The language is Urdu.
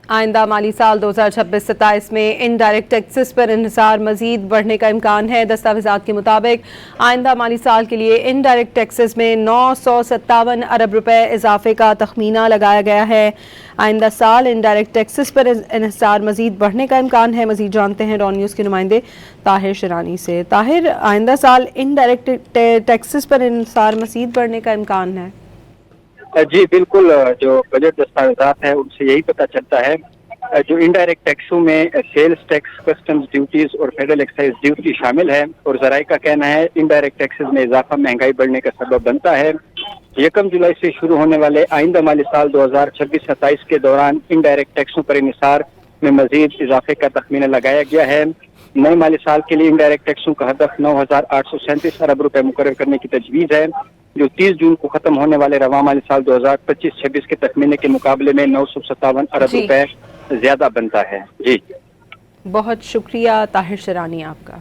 آئندہ مالی سال 2026-27 میں انڈائریکٹ ٹیکسز پر انحصار مزید بڑھنے کا امکان ہے۔ دستاویزات کے مطابق آئندہ مالی سال کے لیے انڈائریکٹ ٹیکسز میں 957 ارب روپے اضافے کا تخمینہ لگایا گیا ہے۔ آئندہ سال انڈائریکٹ ٹیکسز پر انحصار مزید بڑھنے کا امکان ہے۔ مزید جانتے ہیں ڈان نیوز کے نمائندے طاہر شرانی سے۔ طاہر، آئندہ سال انڈائریکٹ ٹیکسز پر انحصار مزید بڑھنے کا امکان ہے؟ جی بالکل، جو بجٹ دستاویزات ہیں ان سے یہی پتہ چلتا ہے۔ جو انڈائریکٹ ٹیکسوں میں سیلز ٹیکس، کسٹمز ڈیوٹیز اور فیڈرل ایکسائز ڈیوٹی شامل ہے، اور ذرائع کا کہنا ہے انڈائریکٹ ٹیکسز میں اضافہ مہنگائی بڑھنے کا سبب بنتا ہے۔ 1 جولائی سے شروع ہونے والے آئندہ مالی سال 2026-27 کے دوران انڈائریکٹ ٹیکسوں پر انحصار میں مزید اضافے کا تخمینہ لگایا گیا ہے۔ نئے مالی سال کے لیے انڈائریکٹ ٹیکسوں کا ہدف 9,837 ارب روپے مقرر کرنے کی تجویز ہے، جو 30 جون کو ختم ہونے والے رواں مالی سال 2025-26 کے تخمینے کے مقابلے میں 957 ارب روپے زیادہ بنتا ہے۔ جی بہت شکریہ طاہر شرانی آپ کا۔